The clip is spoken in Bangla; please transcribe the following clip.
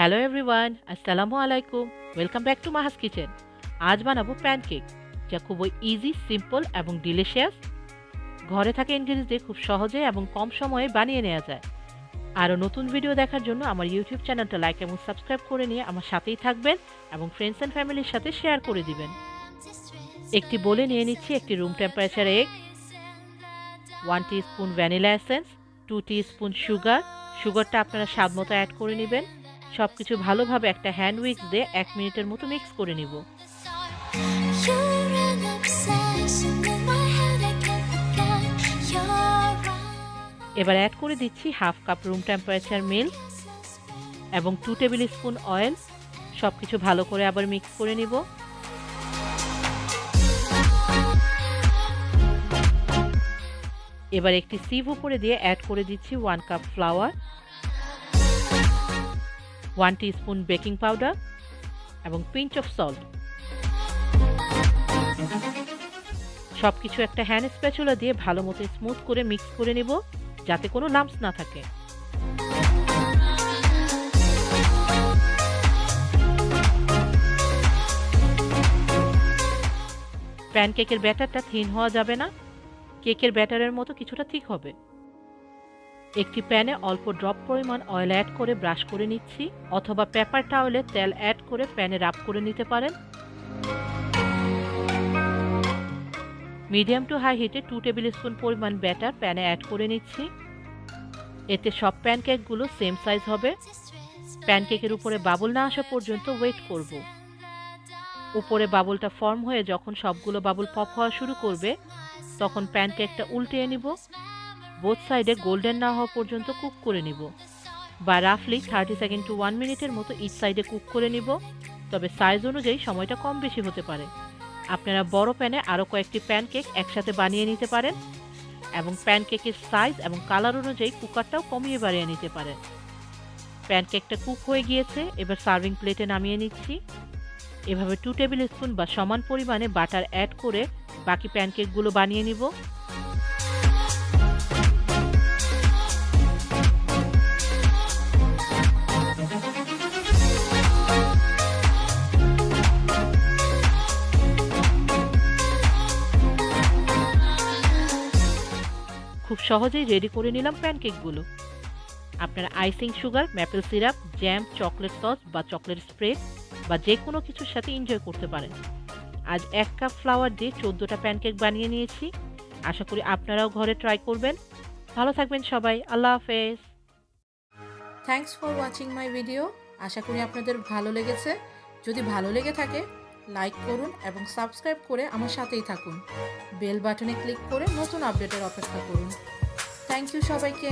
হ্যালো এভরিওয়ান, আসসালামু আলাইকুম। Welcome back to Maha's Kitchen. আজ বানাবো প্যানকেক, যা খুবই ইজি, সিম্পল এবং ডিলিশিয়াস। ঘরে থাকা ইনগ্রিডিয়েন্টস দিয়ে খুব সহজে এবং কম সময়ে বানিয়ে নেওয়া যায়। আরও নতুন ভিডিও দেখার জন্য আমার ইউটিউব চ্যানেলটা লাইক এবং সাবস্ক্রাইব করে নিয়ে আমার সাথেই থাকবেন এবং ফ্রেন্ডস অ্যান্ড ফ্যামিলির সাথে শেয়ার করে দিবেন। একটি বলে নিয়ে নিচ্ছি একটি room temperature egg, 1 teaspoon vanilla essence, 2 teaspoon sugar. সুগারটা আপনারা স্বাদ মতো অ্যাড করে নেবেন। সব কিছু ভালোভাবে একটা হ্যান্ড উইক্স দিয়ে 1 মিনিটের মতো মিক্স করে নিব। এবার অ্যাড করে দিচ্ছি half cup room temperature milk এবং 2 টেবিল স্পুন অয়েল। সব কিছু ভালো করে আবার মিক্স করে নিব। এবার একটি সিভ উপরে দিয়ে অ্যাড করে দিচ্ছি 1 cup flower, 1 teaspoon baking powder এবং পিঞ্চ অফ সল্ট। সব কিছু একটা হ্যান্ড স্প্যাচুলা দিয়ে ভালো মতো স্মুথ করে মিক্স করে নিব, যাতে কোনো লাম্পস না থাকে। প্যানকেকের ব্যাটারটা থিন হওয়া যাবে না, কেকের ব্যাটারের মতো কিছুটা ঠিক হবে। একটি প্যানে অল্প ড্রপ পরিমাণ অয়েল অ্যাড করে ব্রাশ করে নিচ্ছি, অথবা পেপার টাওয়েলে তেল অ্যাড করে প্যানে রাব করে নিতে পারেন। মিডিয়াম টু হাই হিটে 2 টেবিল স্পুন পরিমাণ ব্যাটার প্যানে অ্যাড করে নিচ্ছি। এতে সব প্যানকেকগুলো সেম সাইজ হবে। প্যানকেকের উপরে বাবল না আসা পর্যন্ত ওয়েট করব। উপরে বাবলটা ফর্ম হয়ে যখন সবগুলো বাবল পপ হওয়া শুরু করবে, তখন প্যানকেকটা উল্টিয়ে নিব। বোথ সাইডে গোল্ডেন না হওয়া পর্যন্ত কুক করে নিব, বা রাফলি 30 সেকেন্ড টু 1 মিনিটের মতো ইচ সাইডে কুক করে নিব। তবে সাইজ অনুযায়ী সময়টা কম বেশি হতে পারে। আপনারা বড় প্যানে আরও কয়েকটি প্যানকেক একসাথে বানিয়ে নিতে পারেন এবং প্যানকেকের সাইজ এবং কালার অনুযায়ী কুকারটাও কমিয়ে বাড়িয়ে নিতে পারেন। প্যানকেকটা কুক হয়ে গিয়েছে, এবার সার্ভিং প্লেটে নামিয়ে নিচ্ছি। এভাবে 2 টেবিল স্পুন বা সমান পরিমাণে বাটার অ্যাড করে বাকি প্যানকেকগুলো বানিয়ে নিব। খুব সহজেই রেডি করে নিলাম প্যানকেকগুলো। আপনারা icing sugar, maple syrup, jam, chocolate sauce বা চকলেট স্প্রেড বা যে কোনো কিছুর সাথে এনজয় করতে পারেন। আজ 1 কাপ ফ্লাওয়ার দিয়ে 14টা প্যানকেক বানিয়ে নিয়েছি। আশা করি আপনারাও ঘরে ট্রাই করবেন। ভালো থাকবেন সবাই। আল্লাহ হাফেজ। Thanks for watching my video. আশা করি আপনাদের ভালো লেগেছে। যদি ভালো লেগে থাকে লাইক করুন এবং সাবস্ক্রাইব করে আমার সাথেই থাকুন। বেল বাটনে ক্লিক করে নতুন আপডেটের অপেক্ষা করুন। থ্যাংক ইউ সবাইকে।